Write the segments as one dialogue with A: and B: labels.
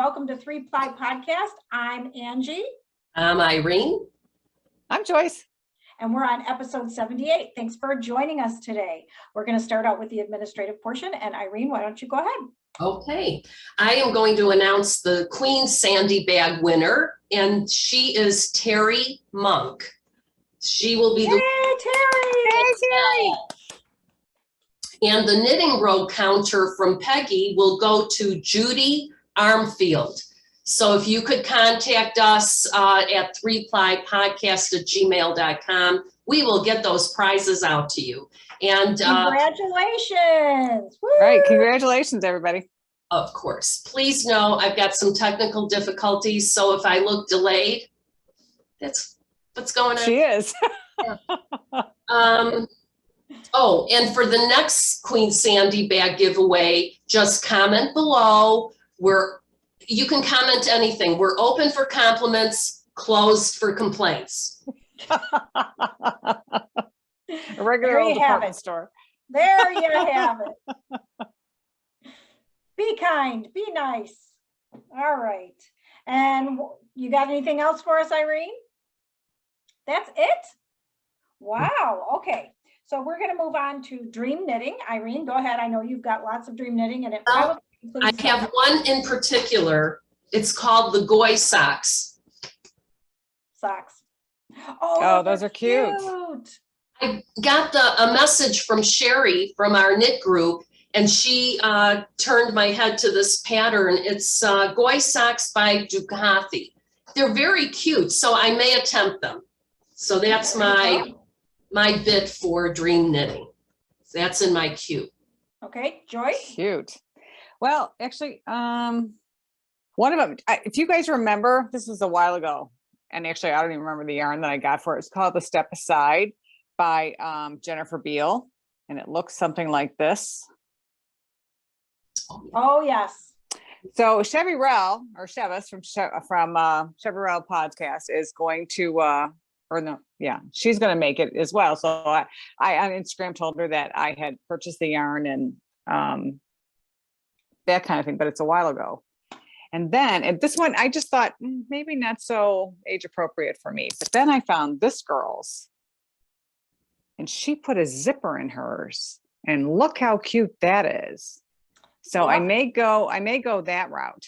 A: welcome to Three Ply Podcast. I'm Angie.
B: I'm Irene.
C: I'm Joyce.
A: And we're on episode 78. Thanks for joining us today. We're going to start out with the administrative portion. And Irene, why don't you go ahead?
B: Okay, I am going to announce the Queen Sandy Bag winner, and she is Terry Monk. She will be
A: Terry!
C: Hey, Terry!
B: And the knitting row counter from Peggy will go to Judy Armfield. So if you could contact us at 3plypodcast@gmail.com, we will get those prizes out to you. And
A: congratulations! Woo!
C: Right, congratulations, everybody.
B: Of course, please know I've got some technical difficulties. So if I look delayed, that's what's going on.
C: She is.
B: Oh, and for the next Queen Sandy bag giveaway, just comment below. You can comment anything. We're open for compliments, closed for complaints.
C: A regular old department store.
A: There you have it. Be kind, be nice. All right. And you got anything else for us, Irene? That's it? Wow. Okay. So we're going to move on to dream knitting. Irene, go ahead. I know you've got lots of dream knitting, and it probably includes
B: I have one in particular. It's called the Goy socks.
A: Socks. Oh,
C: Oh, those are cute.
B: I got a message from Sherry from our knit group, and she turned my head to this pattern. It's Goy socks by Ducati. They're very cute, so I may attempt them. So that's my bit for dream knitting. That's in my queue.
A: Okay, Joyce?
C: Cute. Well, actually, one of them, if you guys remember, this was a while ago, and actually I don't even remember the yarn that I got for it. It's called The Step Aside by Jennifer Beal, and it looks something like this.
A: Oh, yes.
C: So Chevy Rell, or Chevis from Chevy Rell podcast is going to, she's going to make it as well. So I on Instagram told her that I had purchased the yarn and that kind of thing, but it's a while ago. And then and this one, I just thought maybe not so age appropriate for me. But then I found this girl's, and she put a zipper in hers, and look how cute that is. So
A: Yeah.
C: I may go that route.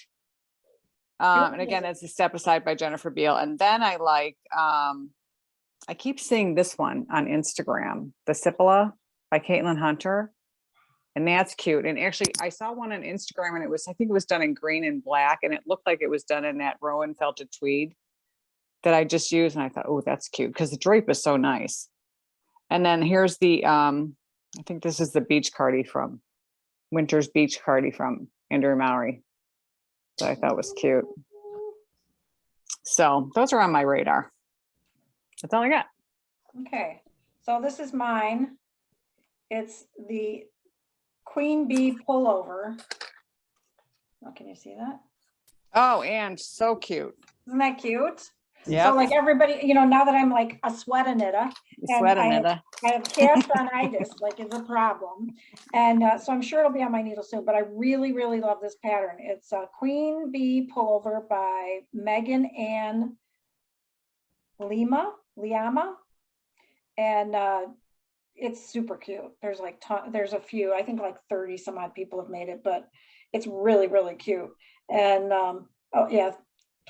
C: And again, it's a Step Aside by Jennifer Beal. And then I like, I keep seeing this one on Instagram, the Cipolla by Caitlin Hunter. And that's cute. And actually I saw one on Instagram, and I think it was done in green and black, and it looked like it was done in that Rowan felted tweed that I just used. And I thought, oh, that's cute, because the drape is so nice. And then here's the, I think this is the beach cardi from Winter's Beach Cardi from Andrew Mowry that I thought was cute. So those are on my radar. That's all I got.
A: Okay. So this is mine. It's the Queen Bee pullover. Oh, can you see that?
C: Oh, and so cute.
A: Isn't that cute?
C: Yeah.
A: So like everybody, now that I'm like a sweat-a-knitter, I have cast-on-itis, like it's a problem. And so I'm sure it'll be on my needle soon, but I really, really love this pattern. It's a Queen Bee pullover by Megan Ann Liama. And it's super cute. There's like, there's a few, I think like 30 some odd people have made it, but it's really, really cute. And oh yeah,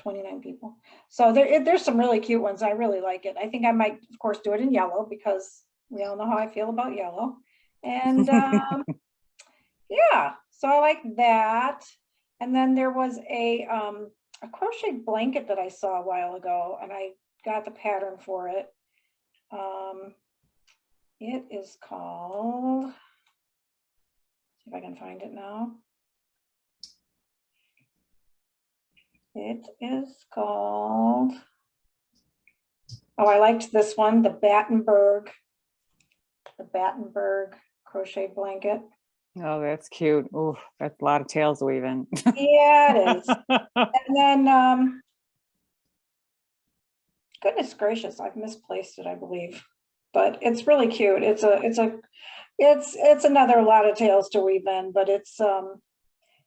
A: 29 people. So there's some really cute ones. I really like it. I think I might, of course, do it in yellow, because we all know how I feel about yellow. And yeah, so I like that. And then there was a crochet blanket that I saw a while ago, and I got the pattern for it. It is called, see if I can find it now. It is called, oh, I liked this one, the Battenberg crochet blanket.
C: Oh, that's cute. Oh, that's a lot of tails weaving.
A: Yeah, it is. And then, goodness gracious, I've misplaced it, I believe, but it's really cute. It's another lot of tails to weave in, but it's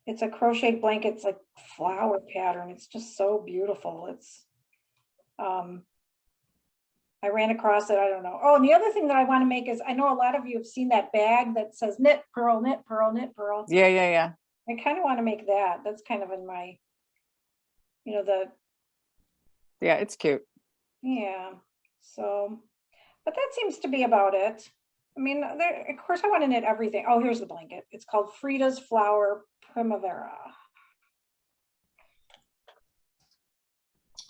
A: It's a crocheted blanket. It's like flower pattern. It's just so beautiful. It's, I ran across it. I don't know. Oh, and the other thing that I want to make is, I know a lot of you have seen that bag that says knit, purl, knit, purl, knit, purl.
C: Yeah, yeah, yeah.
A: I kind of want to make that. That's kind of in my,
C: Yeah, it's cute.
A: yeah. So, but that seems to be about it. I mean, there, of course, I want to knit everything. Oh, here's the blanket. It's called Frida's Flower Primavera.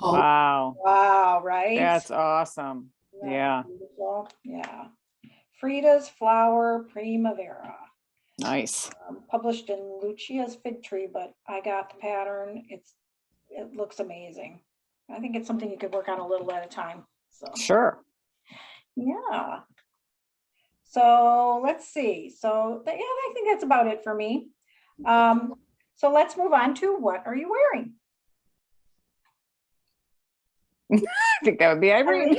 B: Oh,
C: Wow,
A: Wow, right?
C: that's awesome.
A: Isn't that
C: Yeah,
A: beautiful? Yeah. Frida's Flower Primavera.
C: nice.
A: Published in Lucia's Fig Tree, but I got the pattern. It looks amazing. I think it's something you could work on a little at a time. So
C: Sure.
A: yeah. So let's see. So yeah, I think that's about it for me. So let's move on to what are you wearing?
C: I think that would be Irene.
A: Irene?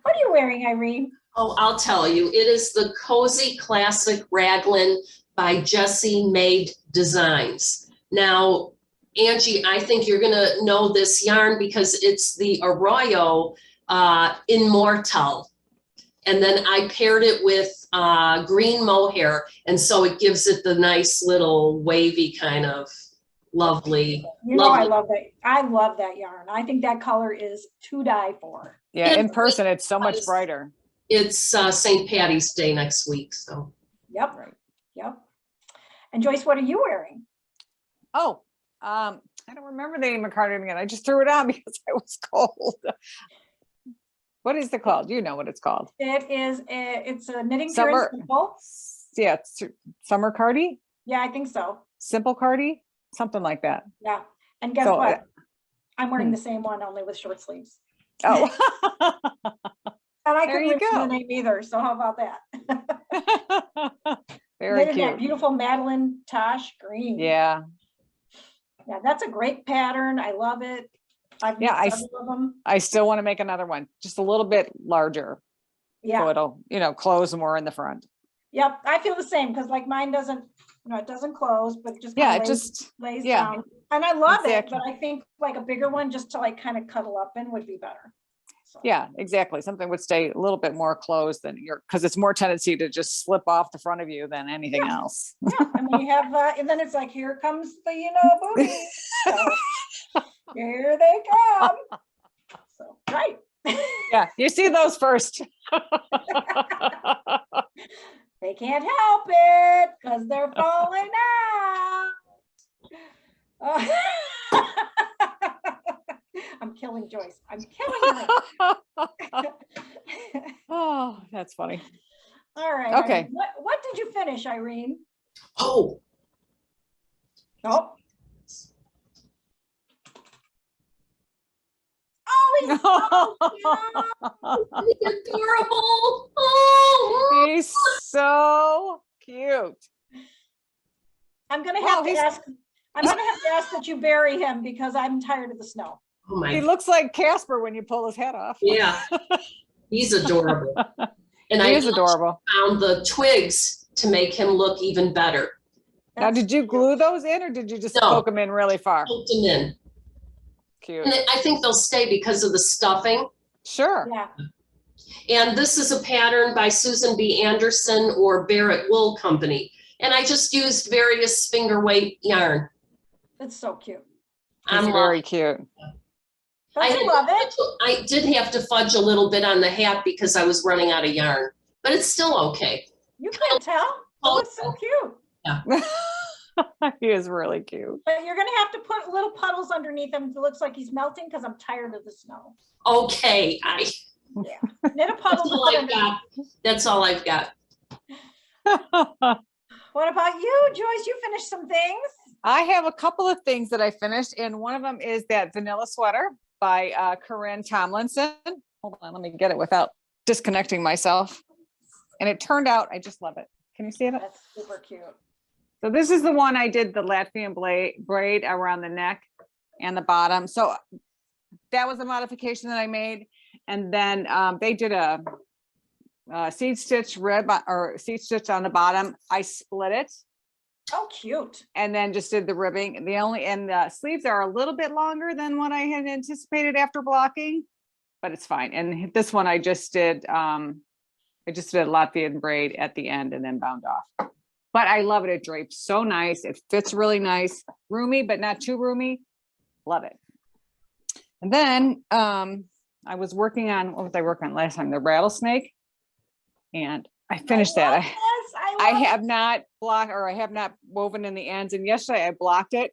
A: What are you wearing, Irene?
B: oh, I'll tell you, it is the Cozy Classic Raglan by Jessie Made Designs. Now, Angie, I think you're gonna know this yarn because it's the Arroyo Immortal. And then I paired it with green mohair, and so it gives it the nice little wavy kind of lovely.
A: You know, I
B: lovely.
A: love that. I love that yarn. I think that color is to die for.
C: Yeah, in
B: And
C: person, it's so much
B: because
C: brighter.
B: It's St. Patty's Day next week, so.
A: Yep.
C: Right.
A: Yep. And Joyce, what are you wearing?
C: Oh, I don't remember the name of cardigan again. I just threw it on because I was cold. What is it called? You know what it's called.
A: It's a knitting pure and
C: Summer.
A: simple.
C: Yeah, it's summer cardi,
A: Yeah, I think so.
C: simple cardi, something like that.
A: Yeah. And guess
C: So,
A: what? I'm wearing
C: hmm.
A: the same one, only with short sleeves.
C: Oh,
A: And I
C: There
A: couldn't
C: you
A: remember
C: go.
A: the name either. So how about that?
C: very
A: Knitted that
C: cute.
A: beautiful Madeline Tosh green.
C: Yeah,
A: Yeah, that's a great pattern. I love it. I've
C: Yeah,
A: knit several of them.
C: I still want to make another one, just a little bit larger. So
A: Yeah.
C: it'll, close more in the front.
A: Yep. I feel the same because like mine doesn't, it doesn't close, but just
C: Yeah,
A: kind
C: it
A: of
C: just,
A: lays
C: yeah,
A: down. And I love
C: exactly.
A: it, but I think like a bigger one just to like kind of cuddle up in would be better. So,
C: yeah, exactly. Something would stay a little bit more closed than because it's more tendency to just slip off the front of you than anything else.
A: yeah. And then you have, and then it's like, here comes the, booty. So here they come. So, right.
C: Yeah, you see those first.
A: They can't help it because they're falling out. I'm killing Joyce. I'm killing her.
C: Oh, that's funny.
A: All right.
C: Okay.
A: Irene, what did you finish, Irene?
B: Oh,
A: Oh. Oh, he's so cute.
B: adorable. Oh,
C: He's so cute.
A: I'm gonna
C: Wow,
A: have to
C: he's-
A: ask. I'm gonna have to ask that you bury him because I'm tired of the snow.
B: oh my,
C: He looks like Casper when you pull his head off.
B: yeah, he's adorable. And
C: He
B: I
C: is adorable.
B: found the twigs to make him look even better.
C: Now,
A: That's
C: did you
A: cute.
C: glue those in or did you just
B: No.
C: poke them in really far?
B: Poked him in.
C: Cute.
B: And I think they'll stay because of the stuffing.
C: Sure.
A: Yeah.
B: And this is a pattern by Susan B. Anderson or Barrett Wool Company. And I just used various finger weight yarn.
A: It's so cute.
C: He's
B: I'm
C: very cute.
A: Don't you love it?
B: I did have to fudge a little bit on the hat because I was running out of yarn, but it's still okay.
A: You can't tell. Oh, it's so cute.
C: He is really cute.
A: But you're gonna have to put little puddles underneath him. It looks like he's melting because I'm tired of the snow.
B: Okay,
A: Knit a puddle.
B: that's
A: to
B: all
A: put
B: I've
A: underneath.
B: got. That's all I've got.
A: What about you, Joyce? You finished some things.
C: I have a couple of things that I finished, and one of them is that vanilla sweater by Corinne Tomlinson. Hold on, let me get it without disconnecting myself. And it turned out, I just love it. Can you see it?
A: That's super cute.
C: So this is the one I did the Latvian braid around the neck and the bottom. So that was a modification that I made. And then they did a seed stitch rib or seed stitch on the bottom. I split it
A: Oh, cute.
C: And then just did the ribbing. And the sleeves are a little bit longer than what I had anticipated after blocking, but it's fine. And this one I just did a Latvian braid at the end and then bound off. But I love it. It drapes so nice. It fits really nice, roomy, but not too roomy. Love it. And then I was working on, what was I working on last time? The rattlesnake. And I finished that. I have not blocked, or I have not woven in the ends. And yesterday I blocked it.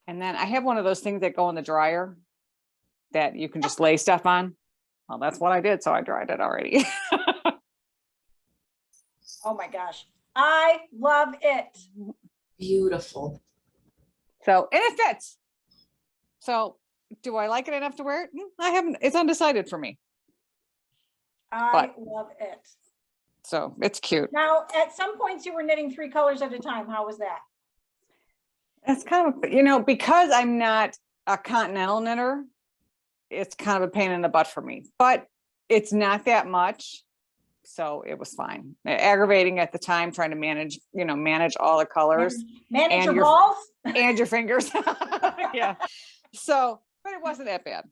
C: And then I have one of those things that go in the dryer that you can just lay stuff on. Well, that's what I did. So I dried it already.
A: Oh my gosh. I love it.
B: Beautiful.
C: So, and it fits. So do I like it enough to wear it? I haven't, it's undecided for me.
A: I love it.
C: So it's cute.
A: Now, at some points you were knitting 3 colors at a time. How was that?
C: It's kind of, because I'm not a continental knitter, it's kind of a pain in the butt for me, but it's not that much. So it was fine. Aggravating at the time, trying to manage all the colors.
A: Manage
C: and
A: your balls?
C: And your fingers. Yeah. So, but it wasn't that bad.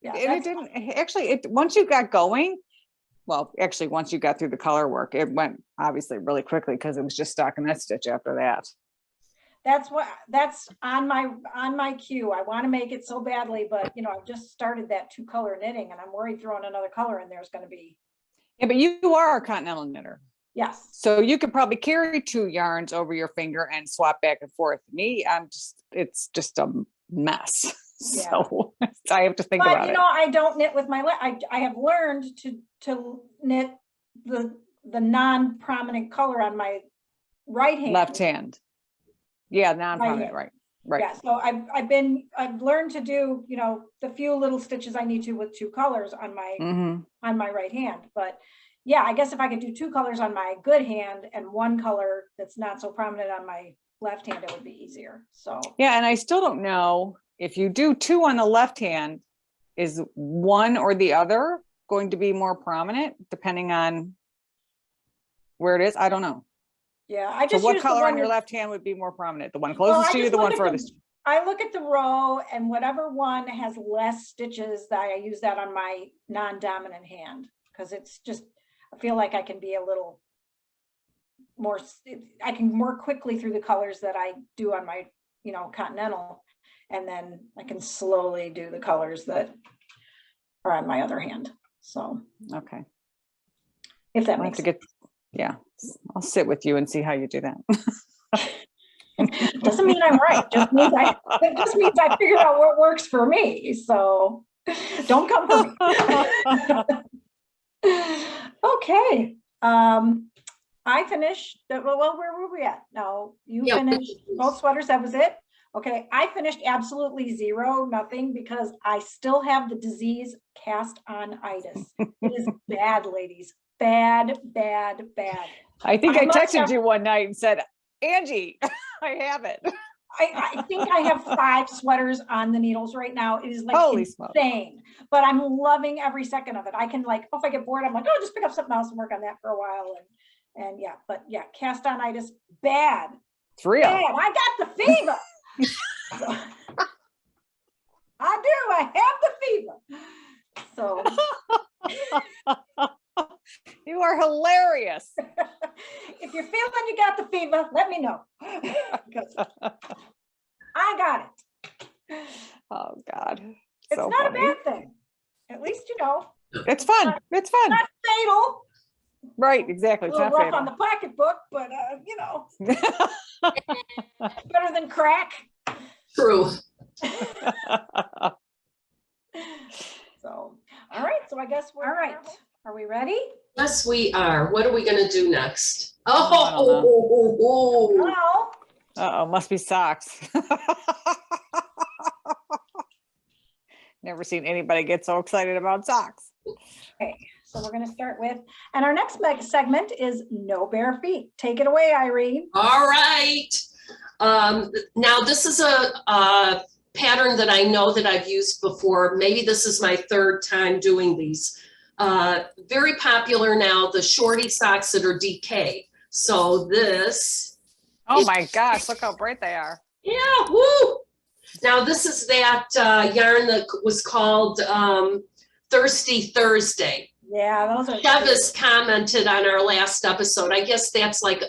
A: Yeah,
C: And it didn't actually, once you got going, once you got through the color work, it went obviously really quickly because it was just stockinette stitch after that.
A: That's on my queue. I want to make it so badly, but I've just started that 2-color knitting and I'm worried throwing another color in there is going to be.
C: Yeah, but you are a continental knitter.
A: Yes.
C: So you could probably carry 2 yarns over your finger and swap back and forth. Me, it's just a mess.
A: Yeah.
C: So I have to think about it.
A: I don't knit with my I have learned to knit the non-prominent color on my right hand.
C: Left hand. Yeah, non-prominent, right.
A: Yeah, so I've learned to do, the few little stitches I need to with 2 colors on my right hand. But yeah, I guess if I could do 2 colors on my good hand and 1 color that's not so prominent on my left hand, it would be easier. So
C: yeah, and I still don't know if you do 2 on the left hand, is one or the other going to be more prominent depending on where it is? I don't know.
A: Yeah, I just
C: so what color on your left hand would be more prominent? The one closest to you, the one furthest?
A: I look at the row, and whatever one has less stitches, that I use that on my non-dominant hand, because it's just, I feel like I can be a little more, I can more quickly through the colors that I do on my, continental, and then I can slowly do the colors that are on my other hand. So
C: okay,
A: if that makes sense.
C: Yeah, I'll sit with you and see how you do that.
A: Doesn't mean I'm right. It just means I figured out what works for me. So don't come for me. Okay. I finished. Well, where were we at? No, you finished both sweaters. That was it. Okay. I finished absolutely 0, nothing, because I still have the disease cast on itis. It is bad, ladies. Bad, bad, bad.
C: I think I texted you one night and said, Angie, I have it.
A: I think I have 5 sweaters on the needles right now. It is like
C: holy
A: insane, but I'm loving every second of it. I can if I get bored, I'm like, oh, just pick up something else and work on that for a while. And yeah, but yeah, cast on itis, bad.
C: It's real.
A: Bad. I got the fever. I do. I have the fever. So.
C: You are hilarious.
A: If you're feeling you got the fever, let me know. I got it.
C: Oh God.
A: It's
C: so
A: not
C: funny.
A: a bad thing. At least
C: it's fun. It's fun.
A: Not fatal.
C: Right, exactly.
A: It's a little rough on the pocketbook, but better than crack.
B: True.
A: So, all right. So I guess we're all right. Are we ready?
B: Yes, we are. What are we going to do next?
A: Oh,
C: uh-oh, must be socks. Never seen anybody get so excited about socks.
A: Okay, so we're going to start with, and our next segment is no bare feet. Take it away, Irene.
B: All right. Now this is a pattern that I know that I've used before. Maybe this is my 3rd time doing these. Very popular now, the shorty socks that are DK. So this
C: Oh my gosh, look how bright they are.
B: Yeah, woo! Now this is that yarn that was called Thirsty Thursday.
A: Yeah, those are.
B: Chevis commented on our last episode. I guess that's like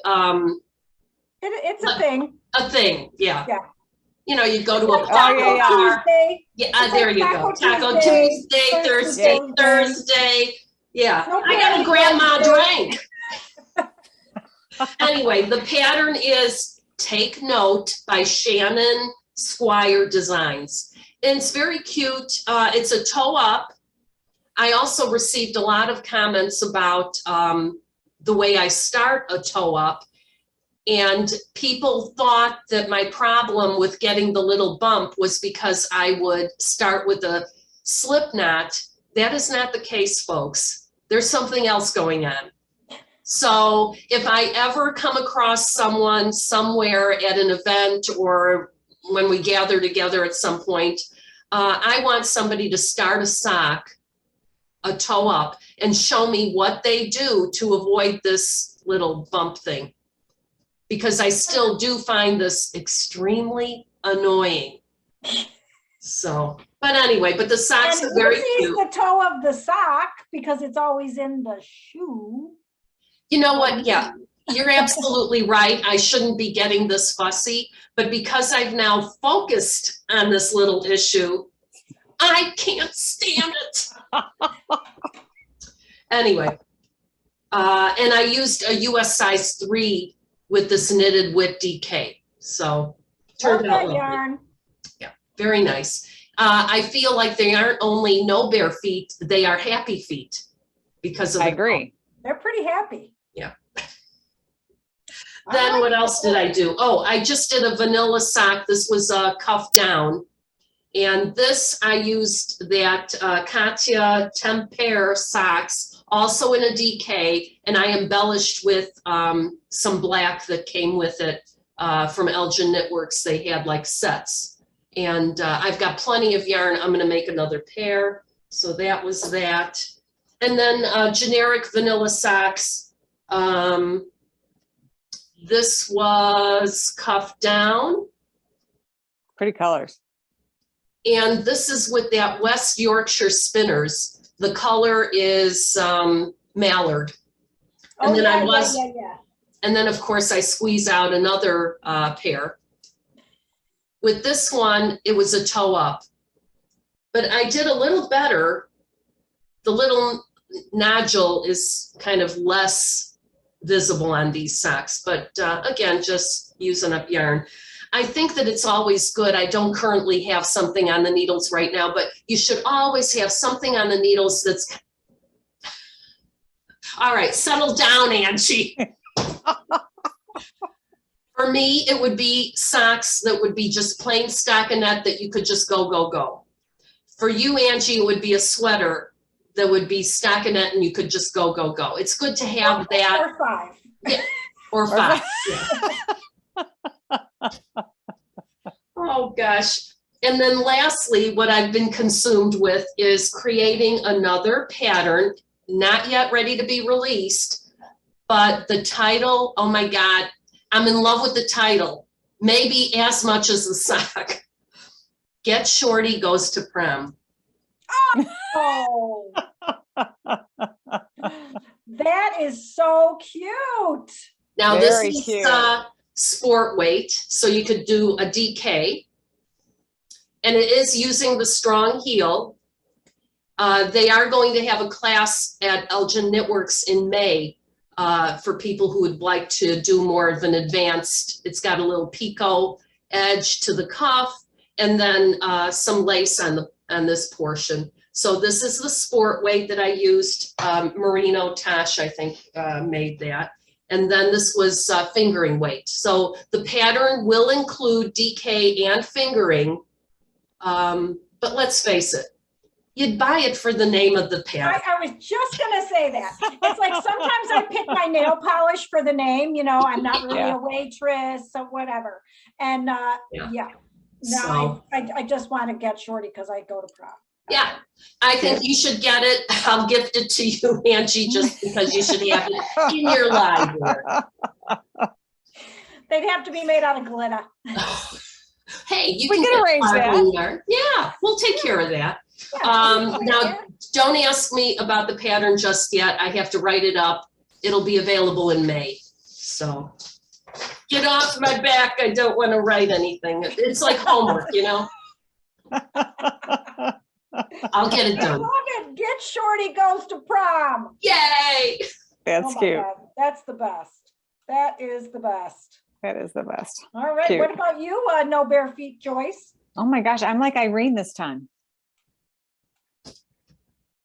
A: It's a thing.
B: a thing, yeah.
A: Yeah.
B: You know, you go to a
A: Like
B: taco
C: yeah, yeah.
B: bar.
A: Tuesday.
B: Yeah,
A: It's
B: there
A: like
B: you
A: Taco
B: go. Taco
A: Tuesday,
B: Tuesday,
A: Thursday.
B: Thursday. Yeah,
A: No
B: I got a
A: party
B: grandma
A: Thursday.
B: drink. Anyway, the pattern is Take Note by Shannon Squire Designs. And it's very cute. It's a toe up. I also received a lot of comments about the way I start a toe up. And people thought that my problem with getting the little bump was because I would start with a slip knot. That is not the case, folks. There's something else going on. So if I ever come across someone somewhere at an event or when we gather together at some point, I want somebody to start a sock, a toe up, and show me what they do to avoid this little bump thing. Because I still do find this extremely annoying. So, but anyway, but the socks
A: And
B: are very
A: Lucy's
B: cute.
A: the toe of the sock because it's always in the shoe.
B: You know what? Yeah, you're absolutely right. I shouldn't be getting this fussy, but because I've now focused on this little issue, I can't stand it. Anyway, and I used a US size 3 with this knitted whip DK. So
A: Love
B: turned out
A: that
B: lovely.
A: yarn.
B: Yeah, very nice. I feel like they aren't only no bare feet, they are happy feet because of
C: I
B: the
C: agree.
A: They're pretty happy.
B: Yeah.
A: I
B: Then
A: like
B: what else did I do? Oh, I just did a vanilla sock. This was cuff down. And this, I used that Katya Tempere socks, also in a DK, and I embellished with some black that came with it from Elgin Knitworks. They had like sets. And I've got plenty of yarn. I'm gonna make another pair. So that was that. And then generic vanilla socks. This was cuff down.
C: Pretty colors.
B: And this is with that West Yorkshire Spinners. The color is mallard. And then and then of course I squeeze out another pair. With this one, it was a toe up. But I did a little better. The little nodule is kind of less visible on these socks, but again, just using up yarn. I think that it's always good. I don't currently have something on the needles right now, but you should always have something on the needles that's, all right, settle down, Angie. For me, it would be socks that would be just plain stockinette that you could just go, go, go. For you, Angie, it would be a sweater that would be stockinette and you could just go, go, go. It's good to have that.
A: Or 5.
B: Yeah, or 5. Yeah. Oh gosh. And then lastly, what I've been consumed with is creating another pattern, not yet ready to be released, but the title, oh my God, I'm in love with the title, maybe as much as the sock. Get Shorty Goes to Prom.
A: Oh, that is so cute.
B: Now
C: Very
B: this is
C: cute.
B: sport weight, so you could do a DK. And it is using the strong heel. They are going to have a class at Elgin Knitworks in May for people who would like to do more of an advanced, it's got a little picot edge to the cuff and then some lace on this portion. So this is the sport weight that I used. Merino Tosh, I think, made that. And then this was fingering weight. So the pattern will include DK and fingering. But let's face it, you'd buy it for the name of the pattern.
A: I was just gonna say that. It's like sometimes I pick my nail polish for the name, you know, I'm not really
C: Yeah.
A: a waitress or whatever. And
B: Yeah.
A: no,
B: So-
A: I just want to get Shorty because I go to prom.
B: Yeah, I think you should get it. I'll gift it to you, Angie, just because you should have it in your library.
A: They'd have to be made out of glitter.
B: Hey, you
C: We
B: can
C: can
B: get
C: arrange that.
B: sparkling yarn. Yeah, we'll take care of that. Now, don't ask me about the pattern just yet. I have to write it up. It'll be available in May. So get off my back. I don't want to write anything. It's like homework, you know? I'll get it
A: I
B: done.
A: love it. Get Shorty goes to prom.
B: Yay!
C: That's
A: Oh my
C: cute.
A: God, that's the best. That is the best.
C: That is the best.
A: All right.
C: Cute.
A: What about you, No Bare Feet, Joyce?
C: Oh my gosh, I'm like Irene this time.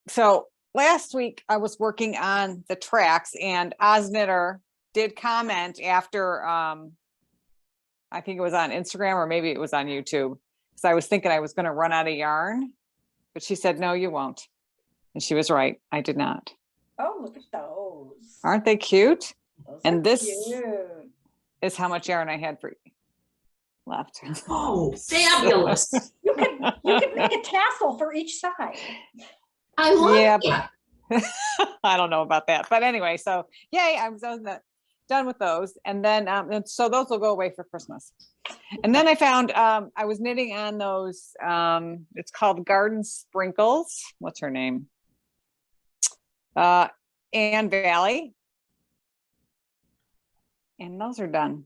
C: So last week I was working on the tracks and Osnitter did comment after, I think it was on Instagram or maybe it was on YouTube. So I was thinking I was going to run out of yarn, but she said, no, you won't. And she was right. I did not.
A: Oh, look at those.
C: Aren't they cute?
A: Those
C: And
A: are
C: this
A: cute.
C: is how much yarn I had for left.
B: Oh, fabulous.
A: You could make a tassel for each side.
B: I love
C: Yeah,
B: that.
C: I don't know about that, but anyway, so yay, I was done with those. And then, and so those will go away for Christmas. And then I found, I was knitting on those, it's called Garden Sprinkles. What's her name? Ann Valley. And those are done.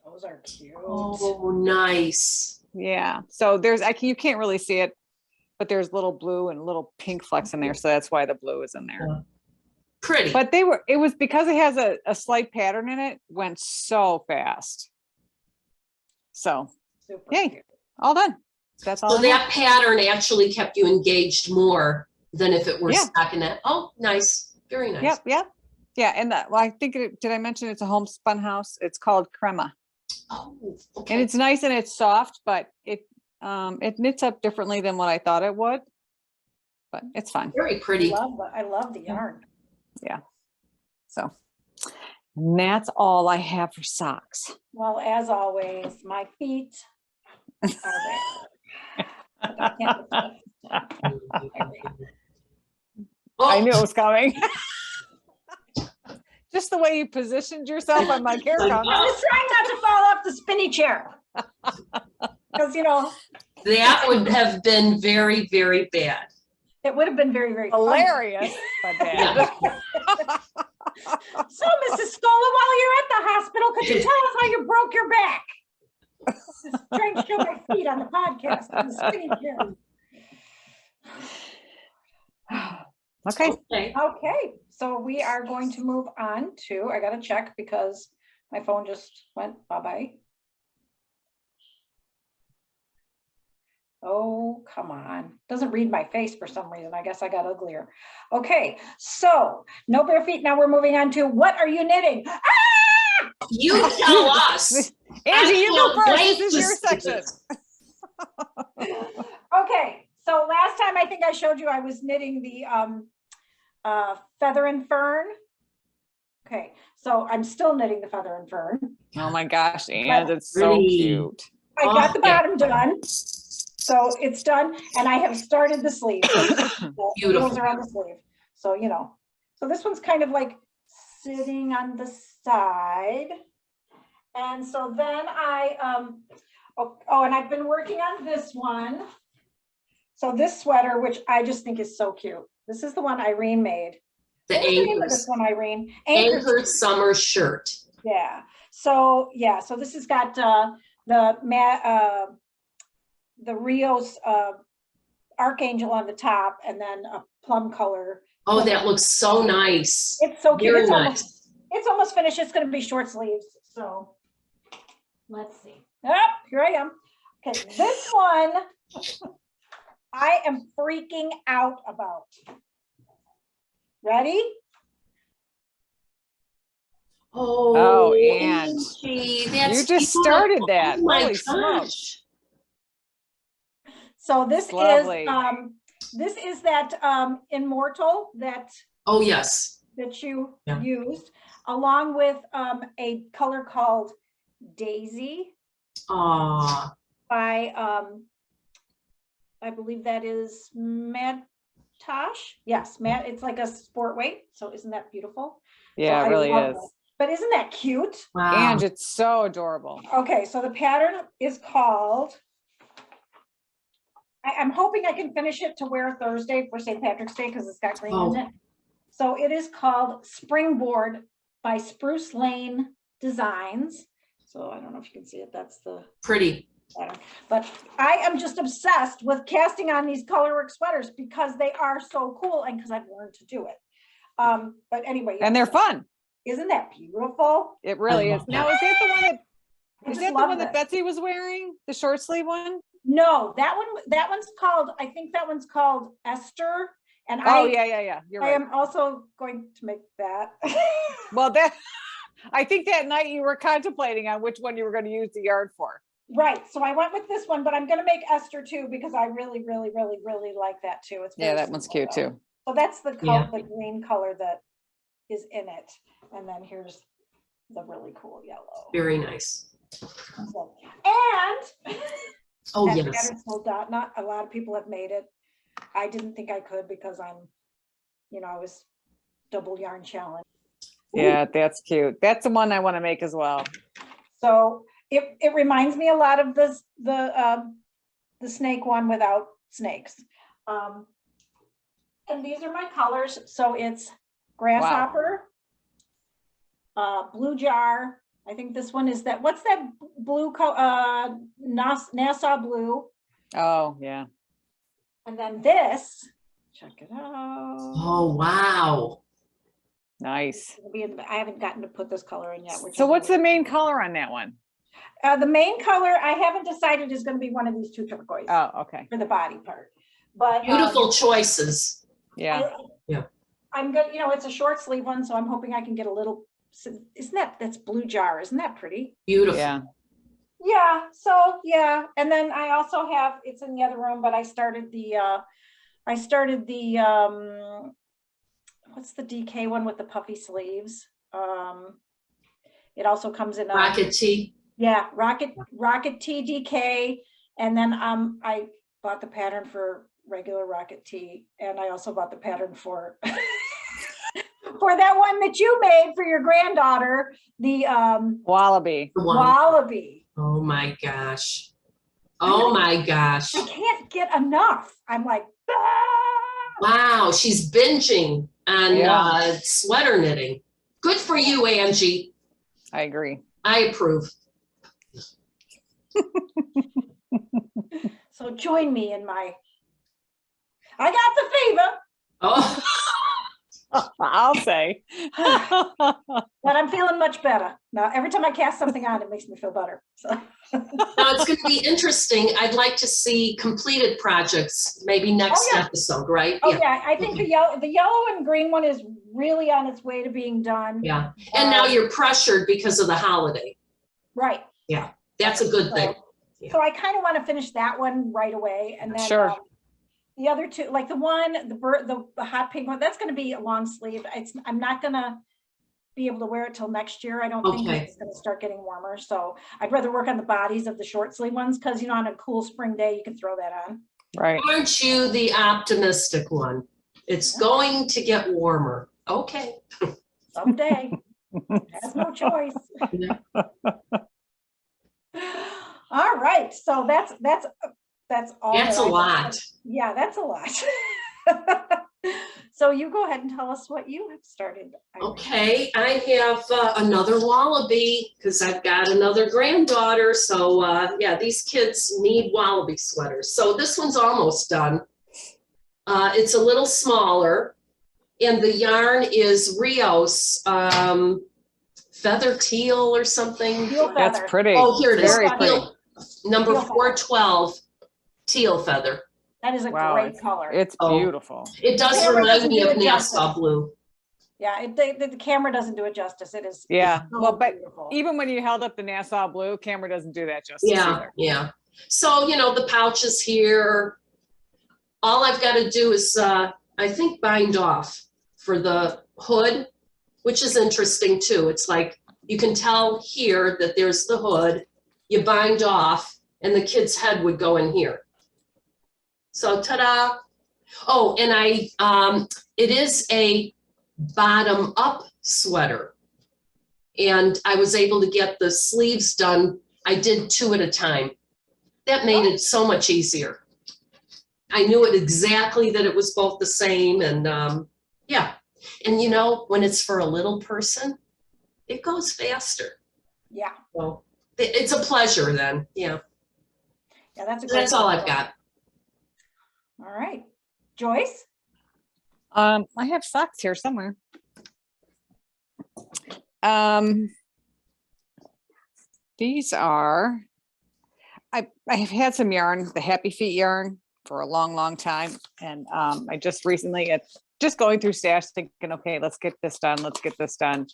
A: Those are cute.
B: Oh, nice.
C: Yeah. So there's, you can't really see it, but there's little blue and little pink flecks in there. So that's why the blue is in there.
B: Pretty.
C: But it was because it has a slight pattern in it, went so fast. So,
A: Super
C: yay,
A: cute.
C: all done. That's all.
B: So that pattern actually kept you engaged more than if it were
C: Yeah.
B: stuck in it. Oh, nice. Very nice.
C: Yep, yep. Yeah, and well, I think did I mention it's a homespun house? It's called Crema.
B: Oh,
C: And
B: okay.
C: it's nice and it's soft, but it knits up differently than what I thought it would. But it's fine.
B: Very pretty.
A: I love the yarn.
C: So, and that's all I have for socks.
A: Well, as always, my feet are there. But I can't lift them.
B: Oh,
C: I knew it was coming. Just the way you positioned yourself, I'm like, here it comes.
A: I was trying not to fall off the spinny chair. Because,
B: that would have been very, very bad.
A: it would have been very, very funny.
C: Hilarious, but bad.
A: So, Mrs. Scola, while you're at the hospital, could you tell us how you broke your back? Just trying to show my feet on the podcast on the spinning chair.
C: Okay.
B: Okay.
A: Okay, so we are going to move on to, I gotta check because my phone just went bye-bye. Oh, come on. Doesn't read my face for some reason. I guess I got uglier. Okay, so no bare feet. Now we're moving on to what are you knitting? Ah!
B: You tell us.
C: Angie, you go
B: can't
C: first.
B: wait
C: This is
B: to
C: your
B: see
C: section.
B: this.
A: Okay, so last time I think I showed you I was knitting the feather and fern. Okay, so I'm still knitting the feather and fern.
C: Oh my gosh, and it's so
B: Pretty.
C: cute.
A: I got the
B: Okay.
A: bottom done. So it's done, and I have started the sleeve. The
B: Beautiful.
A: needles are on the sleeve. So, so this one's kind of like sitting on the side. And so then and I've been working on this one. So this sweater, which I just think is so cute. This is the one Irene made.
B: The
A: What was the name of this
B: anchors.
A: one, Irene?
B: Anchor summer shirt.
A: Yeah. So this has got the Rios Archangel on the top, and then a plum color.
B: Oh, that looks so nice.
A: It's so cute.
B: Very
A: It's
B: nice.
A: almost finished. It's going to be short sleeves. So let's see. Here I am. Okay, this one I am freaking out about. Ready?
B: Oh,
C: and
B: Angie, that's
C: you just
B: beautiful.
C: started that.
B: Oh my
C: Holy
B: gosh.
C: smokes.
A: So this
C: It's lovely.
A: is that Immortal that
B: Oh, yes.
A: you
B: Yeah.
A: used, along with a color called Daisy
B: Aw,
A: by I believe that is Matt Tosh. Yes, Matt. It's like a sport weight. So isn't that beautiful?
C: Yeah,
A: So
C: it really
A: I love
C: is.
A: it. but isn't that cute?
B: Wow.
C: And it's so adorable.
A: Okay, so the pattern is called, I'm hoping I can finish it to wear Thursday for St. Patrick's Day because it's got green in it. So it is called Springboard by Spruce Lane Designs. So I don't know if you can see it. That's the
B: Pretty.
A: pattern. But I am just obsessed with casting on these colorwork sweaters because they are so cool and because I've learned to do it. But anyway.
C: And they're fun.
A: Isn't that beautiful?
C: It really is. Now, is that the one that,
A: I
C: is
A: just
C: that the
A: love
C: one that
A: it.
C: Betsy was wearing? The short sleeve one?
A: No, that one's called, I think that one's called Esther. And
C: Oh, yeah. You're
A: I
C: right.
A: am also going to make that.
C: Well, I think that night you were contemplating on which one you were going to use the yard for.
A: Right. So I went with this one, but I'm going to make Esther too, because I really, really, really, really like that too. It's
C: Yeah,
A: very
C: that one's
A: simple,
C: cute
A: though.
C: too.
A: So that's the
B: Yeah.
A: color, the green color that is in it. And then here's the really cool yellow.
B: Very nice.
A: So, and
B: Oh,
A: that
B: yes.
A: pattern's sold out. Not a lot of people have made it. I didn't think I could because I was double yarn challenge.
C: Yeah, that's cute. That's the one I want to make as well.
A: So it reminds me a lot of the snake one without snakes. And these are my colors. So it's grasshopper, blue jar. I think this one is that. What's that blue color? Nassau blue.
C: Oh, yeah.
A: And then this. Check it out.
B: Oh, wow.
C: Nice.
A: I haven't gotten to put this color in yet.
C: So what's the main color on that one?
A: The main color I haven't decided is going to be one of these two turquoise
C: Oh, okay.
A: for the body part. But
B: Beautiful choices.
C: Yeah.
A: I'm good. It's a short sleeve one, so I'm hoping I can get a little. That's blue jar? Isn't that pretty?
B: Beautiful.
C: Yeah.
A: Yeah. So yeah, and then I also have. It's in the other room, but I started the. What's the DK one with the puffy sleeves? It also comes in a
B: Rocket tee.
A: Yeah, Rocket Tee DK, and then I bought the pattern for regular Rocket Tee, and I also bought the pattern for for that one that you made for your granddaughter, the
C: Wallaby.
A: Wallaby.
B: Oh my gosh. Oh my gosh.
A: I can't get enough. I'm like, ah!
B: Wow, she's binging on sweater knitting. Good for you, Angie.
C: I agree.
B: I approve.
A: So join me in my. I got the fever.
B: Oh,
C: I'll say.
A: But I'm feeling much better now. Every time I cast something on, it makes me feel better. So
B: now it's going to be interesting. I'd like to see completed projects, maybe next episode, right?
A: Oh yeah, I think the yellow and green one is really on its way to being done.
B: Yeah. And now you're pressured because of the holiday.
A: Right.
B: Yeah, that's a good thing. Yeah.
A: So I kind of want to finish that one right away, and then
C: Sure.
A: The other two, like the hot pink one, that's going to be a long sleeve. I'm not going to be able to wear it till next year. I don't think it's going to start getting warmer. So I'd rather work on the bodies of the short sleeve ones because on a cool spring day you can throw that on.
C: Right.
B: Aren't you the optimistic one? It's going to get warmer. Okay.
A: Someday. Has no choice.
B: Yeah.
A: All right. So that's all.
B: That's a lot.
A: Yeah, that's a lot. So you go ahead and tell us what you have started. Irene.
B: Okay, I have another wallaby because I've got another granddaughter. So yeah, these kids need wallaby sweaters. So this one's almost done. It's a little smaller, and the yarn is Rios feather teal or something.
A: Teal
C: That's
A: feather.
C: pretty.
B: Oh, here it is.
C: Very
B: Teal, number
A: Teal feather.
B: 412, teal feather.
A: That is a
C: Wow,
A: great color.
C: It's beautiful.
B: It does
A: Camera
B: remind
A: doesn't
B: me
A: do
B: of
A: it justice.
B: Nassau blue.
A: Yeah, the camera doesn't do it justice. It is.
C: Yeah.
A: so
C: Well, but
A: beautiful.
C: even when you held up the Nassau blue, camera doesn't do that justice
B: Yeah,
C: either.
B: yeah. So, the pouch is here. All I've got to do is, I think, bind off for the hood, which is interesting too. It's like, you can tell here that there's the hood, you bind off, and the kid's head would go in here. So ta-da. Oh, and it is a bottom up sweater. and I was able to get the sleeves done. I did 2 at a time. That made it so much easier. I knew it exactly that it was both the same, and yeah. And you know, when it's for a little person, it goes faster.
A: Yeah.
B: Well, it's a pleasure then. Yeah.
A: Yeah, that's
B: That's all I've got.
A: All right. Joyce?
C: I have socks here somewhere. These are, I have had some yarn, the Happy Feet yarn, for a long, long time. And I just recently, just going through stash thinking, okay, let's get this done. Let's get this done.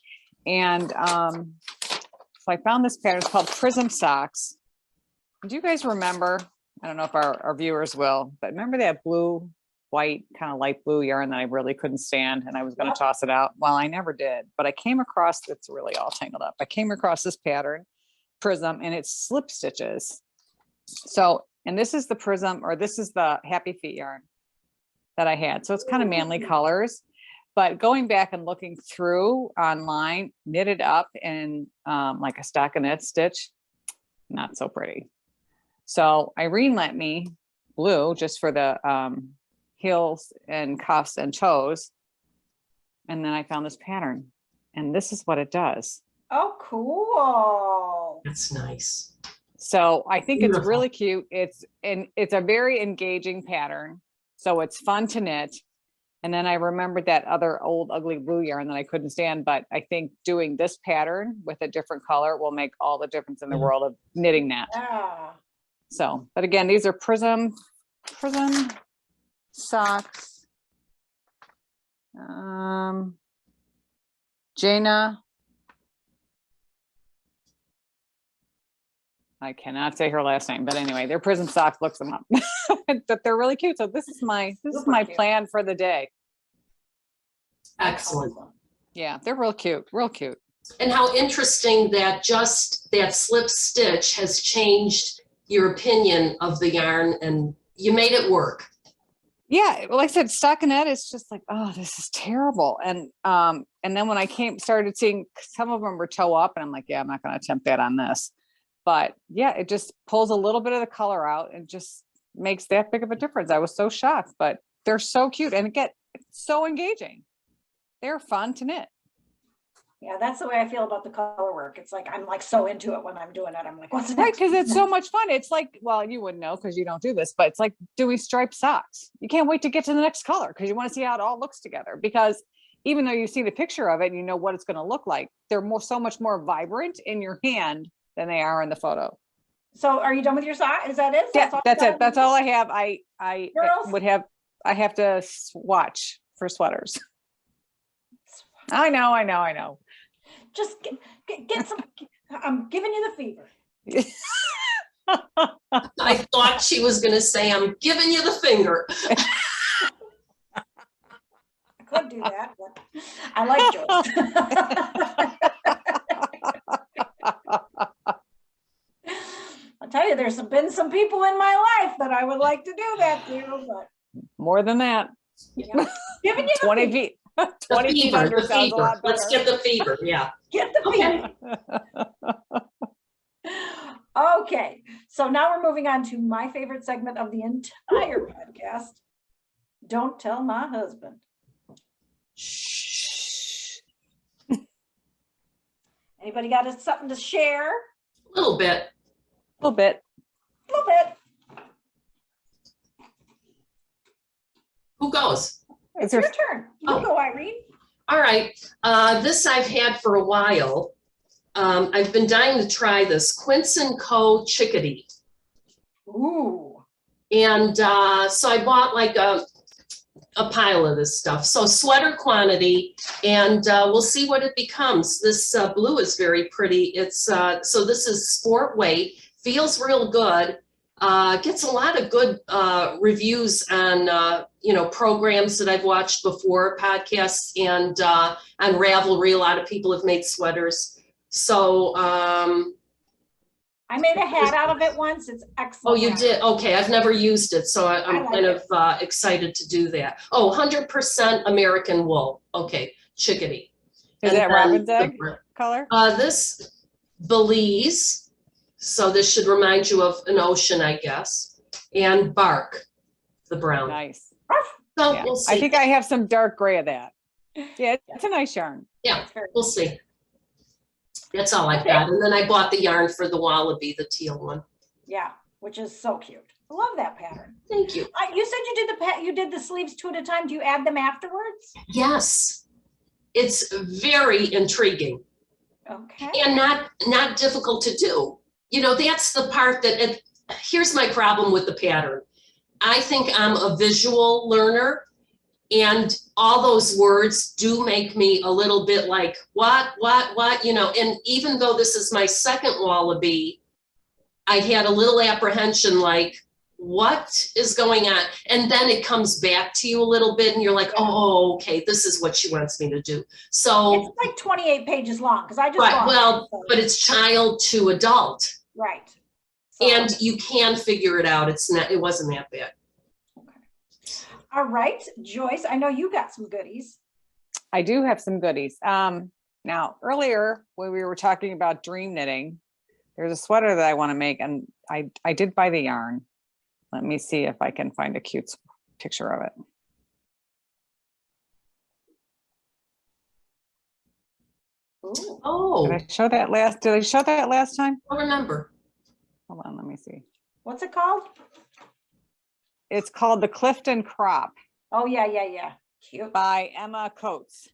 C: And so I found this pattern. It's called Prism Socks. Do you guys remember? I don't know if our viewers will, but remember that blue, white, kind of light blue yarn that I really couldn't stand and I was going to toss it out? Well, I never did, but I came across, it's really all tangled up. I came across this pattern, Prism, and it's slip stitches. So, and this is the Prism, or this is the Happy Feet yarn that I had. So it's kind of manly colors, but going back and looking through online, knitted up in like a stockinette stitch, not so pretty. So Irene lent me blue just for the heels and cuffs and toes. And then I found this pattern, and this is what it does.
A: Oh, cool.
B: That's nice.
C: So I think
B: Beautiful.
C: it's really cute. It's a very engaging pattern. So it's fun to knit. And then I remembered that other old ugly blue yarn that I couldn't stand, but I think doing this pattern with a different color will make all the difference in the world of knitting that.
A: Yeah.
C: So, but again, these are Prism socks. Jaina. I cannot say her last name, but anyway, they're Prism socks. Look them up. But they're really cute. So this is my plan for the day.
B: Excellent.
C: Yeah, they're real cute, real cute.
B: And how interesting that just that slip stitch has changed your opinion of the yarn, and you made it work.
C: Yeah, well, like I said, stockinette is just like, oh, this is terrible. And then when I started seeing some of them were toe up, and I'm like, yeah, I'm not going to attempt that on this. But yeah, it just pulls a little bit of the color out and just makes that big of a difference. I was so shocked, but they're so cute, and again, it's so engaging. They're fun to knit.
A: Yeah, that's the way I feel about the color work. It's like, I'm like so into it when I'm doing it. I'm like, what's the
C: Right,
A: next?
C: because it's so much fun. It's like, well, you wouldn't know because you don't do this, but it's like doing striped socks. You can't wait to get to the next color because you want to see how it all looks together. Because even though you see the picture of it and you know what it's going to look like, they're so much more vibrant in your hand than they are in the photo.
A: So are you done with your sock? Is that it?
C: Yeah, that's
A: all
C: it. That's all I have. I
A: Girls?
C: have to watch for sweaters. I know.
A: Just get some, I'm giving you the fever.
B: I thought she was going to say, I'm giving you the finger.
A: I could do that, but I like Joyce. I'll tell you, there's been some people in my life that I would like to do that to, but
C: More than that.
A: yeah. Giving you the
C: 20
A: fever.
C: feet.
B: The
C: 20 feet
B: fever,
C: under
B: the
C: sounds a
B: fever.
C: lot
B: Let's
C: better.
B: get the fever. Yeah.
A: Get the fever. Okay, so now we're moving on to my favorite segment of the entire podcast. Don't tell my husband.
C: Shh.
A: Anybody got something to share?
B: A little bit.
C: A little bit.
A: A little bit.
B: Who goes?
A: It's your turn. You go, Irene.
B: All right. This I've had for a while. I've been dying to try this Quince & Co. Chickadee.
A: Ooh.
B: And so I bought like a pile of this stuff. So sweater quantity, and we'll see what it becomes. This blue is very pretty. It's so this is sport weight, feels real good. Gets a lot of good reviews on programs that I've watched before, podcasts, and on Ravelry. A lot of people have made sweaters. So
A: I made a hat out of it once. It's excellent.
B: oh, you did? Okay, I've never used it, so I'm
A: like
B: kind of excited to do that. Oh, 100% American wool. Okay, chickadee.
C: Is
B: And
C: that
B: then
C: robin's egg? color?
B: This Belize, so this should remind you of an ocean, I guess, and bark, the brown.
C: Nice.
B: So
C: Yeah.
B: we'll see.
C: I think I have some dark gray of that. Yeah, it's a nice yarn.
B: Yeah,
A: It's very-
B: we'll see. That's all I've got. And then I bought the yarn for the wallaby, the teal one.
A: Yeah, which is so cute. I love that pattern.
B: Thank you.
A: You said you did the sleeves 2 at a time. Do you add them afterwards?
B: Yes, it's very intriguing
A: Okay.
B: and not difficult to do. You know, that's the part that here's my problem with the pattern. I think I'm a visual learner, and all those words do make me a little bit like, what, you know, and even though this is my second wallaby, I had a little apprehension, like, what is going on? And then it comes back to you a little bit and you're like, oh, okay, this is what she wants me to do. So,
A: It's like 28 pages long because I just
B: but,
A: bought
B: well,
A: it, so-
B: but it's child to adult,
A: right. So-
B: and you can figure it out. It wasn't that bad.
A: All right, Joyce, I know you got some goodies.
C: I do have some goodies. Now earlier when we were talking about dream knitting, there's a sweater that I want to make, and I did buy the yarn. Let me see if I can find a cute picture of it.
A: Ooh.
B: Oh,
C: Did I show that last time?
B: I remember.
C: Hold on, let me see.
A: What's it called?
C: It's called the Clifton Crop
A: Oh, yeah. Cute.
C: by Emma Coates.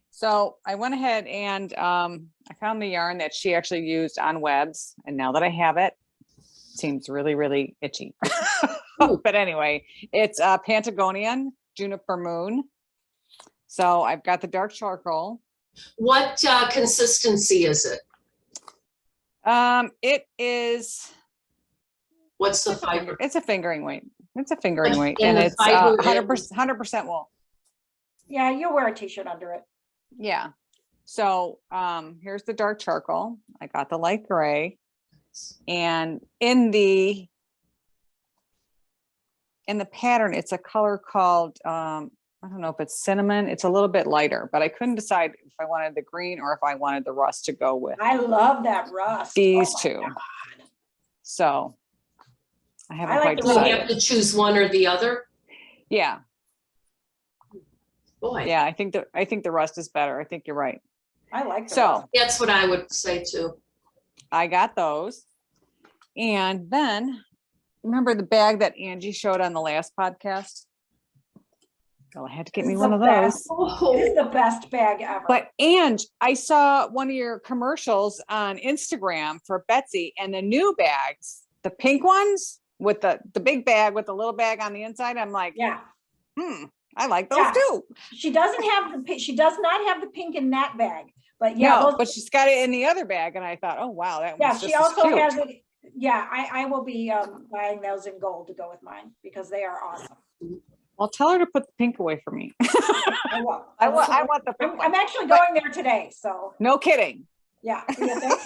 C: So I went ahead and I found the yarn that she actually used on webs, and now that I have it, it seems really, really itchy. But anyway, it's Patagonia Juniper Moon. So I've got the dark charcoal.
B: What consistency is it?
C: It is.
B: What's the fiber?
C: It's a fingering weight. It's a fingering weight,
B: And
C: and
B: the
C: it's
B: fiber
C: 100% wool.
A: Yeah, you'll wear a t-shirt under it.
C: Yeah. So here's the dark charcoal. I got the light gray, and in the pattern, it's a color called I don't know if it's cinnamon. It's a little bit lighter, but I couldn't decide if I wanted the green or if I wanted the rust to go with
A: I love that rust.
C: these
A: Oh my
C: two.
A: God.
C: So I haven't
A: I like
C: quite
A: the
B: Do you
A: rust.
C: decided.
B: have to choose one or the other?
C: Yeah.
B: Boy,
C: Yeah. I think the rust is better. I think you're right.
A: I like the
C: So
A: rust.
B: that's what I would say too.
C: I got those. And then remember the bag that Angie showed on the last podcast? Go ahead to get me
A: It's
C: one
A: the
C: of those.
A: best.
B: Oh,
A: It's the best bag ever.
C: But I saw one of your commercials on Instagram for Betsy, and the new bags, the pink ones with the big bag with the little bag on the inside. I'm like,
A: yeah,
C: I like those
A: Yeah.
C: too.
A: she does not have the pink in that bag, but yeah,
C: No,
A: those,
C: but she's got it in the other bag, and I thought, oh wow, that
A: yeah,
C: one's
A: she
C: just as
A: also
C: cute.
A: has it. Yeah, I will be buying those in gold to go with mine because they are awesome.
C: Well, tell her to put the pink away from me.
A: I will.
C: I want the pink
A: I'm
C: one.
A: actually going there today, so
C: No kidding.
A: yeah. You think?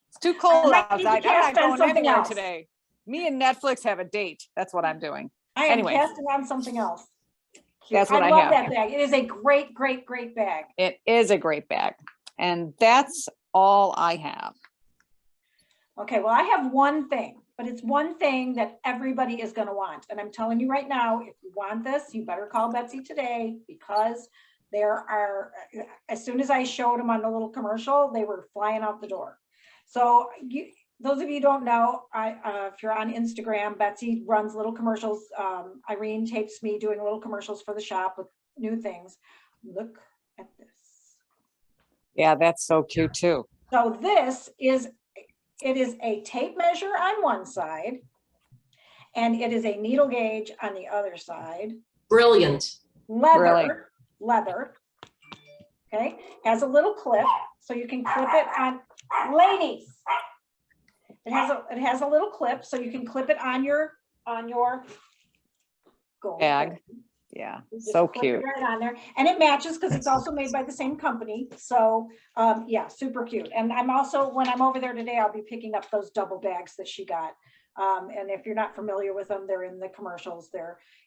C: It's too cold
A: might need to
C: outside. I'm
A: cast
C: not
A: on
C: going
A: something
C: anywhere
A: else.
C: today. Me and Netflix have a date. That's what I'm doing.
A: I am
C: Anyway.
A: casting on something else.
C: That's what I
A: love
C: have.
A: that bag. It is a great bag.
C: It is a great bag. And that's all I have.
A: Okay, well, I have one thing, but it's one thing that everybody is going to want. And I'm telling you right now, if you want this, you better call Betsy today because there are, as soon as I showed them on the little commercial, they were flying out the door. So those of you who don't know, if you're on Instagram, Betsy runs little commercials. Irene tapes me doing little commercials for the shop with new things. Look at this.
C: Yeah, that's so cute too.
A: So it is a tape measure on one side, and it is a needle gauge on the other side.
B: brilliant.
A: Leather. Okay, has a little clip, so you can clip it on. Ladies, it has a little clip, so you can clip it on your gold
C: Bag. Yeah,
A: Just
C: so
A: clip it
C: cute.
A: right on there, and it matches because it's also made by the same company. So yeah, super cute. And I'm also, when I'm over there today, I'll be picking up those double bags that she got. And if you're not familiar with them, they're in the commercials.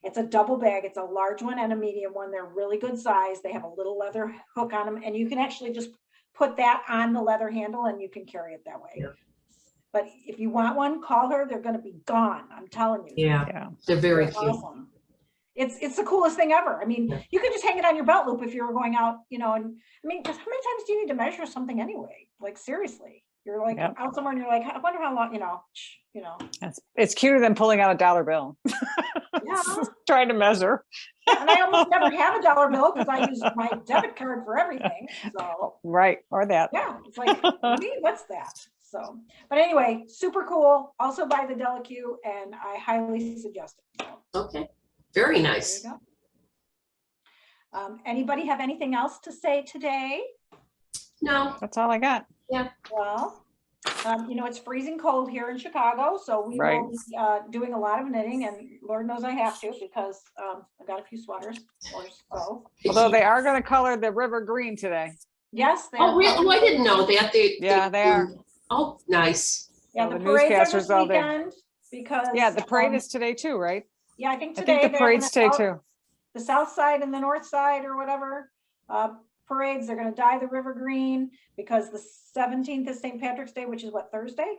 A: It's a double bag. It's a large one and a medium one. They're really good size. They have a little leather hook on them, and you can actually just put that on the leather handle and you can carry it that way.
B: Yeah.
A: But if you want one, call her. They're going to be gone. I'm telling you.
B: Yeah,
C: Yeah.
B: they're very
A: They're
B: cute.
A: awesome. It's the coolest thing ever. I mean,
B: Yeah.
A: you could just hang it on your belt loop if you were going out, you know, and I mean, because how many times do you need to measure something anyway? Like seriously, you're like
C: Yep.
A: out somewhere and you're like, I wonder how long, you know.
C: It's cuter than pulling out a dollar bill.
A: Yeah.
C: Trying to measure.
A: And I almost never have a dollar bill because I use my debit card for everything. So
C: Right, or that.
A: yeah, it's like, me, what's that? So, but anyway, super cool. Also by the Delicue, and I highly suggest it. So,
B: Okay, very
A: there
B: nice.
A: you go. Anybody have anything else to say today?
B: No,
C: That's all I got.
A: Well, you know, it's freezing cold here in Chicago, so we
C: Right.
A: will be doing a lot of knitting, and Lord knows I have to because I've got a few sweaters or so.
C: Although they are going to color the river green today.
A: Yes. They
B: Oh,
A: are
B: really? Oh, I
A: colored.
B: didn't know that.
C: Yeah, they are.
B: Oh, nice.
A: Yeah,
C: So
A: the
C: the
A: parades are
C: newscasters
A: this
C: all there.
A: weekend because.
C: Yeah, the parade is today too, right?
A: Yeah, I think
C: I
A: today.
C: think the
A: they're having
C: parade's today
A: south-
C: too.
A: The south side and the north side or whatever parades, they're going to dye the river green because the 17th is St. Patrick's Day, which is what, Thursday?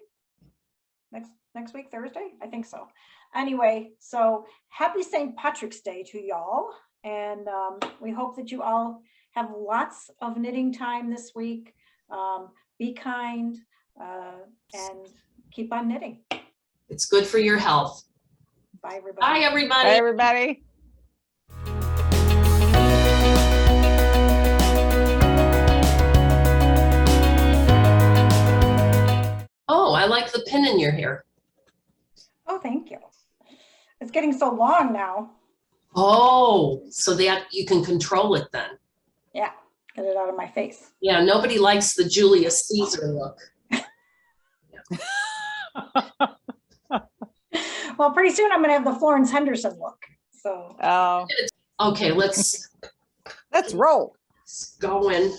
A: Next week, Thursday? I think so. Anyway, so happy St. Patrick's Day to y'all. And we hope that you all have lots of knitting time this week. Be kind and keep on knitting.
B: It's good for your health.
A: Bye, everybody.
B: Bye, everybody.
C: Bye, everybody.
B: Oh, I like the pin in your hair.
A: Oh, thank you. It's getting so long now.
B: Oh, so that you can control it then.
A: Yeah, get it out of my face.
B: Yeah, nobody likes the Julius Caesar look.
A: Well, pretty soon I'm gonna have the Florence Henderson look. So
C: Oh,
B: Okay, let's
C: let's roll.
B: go in.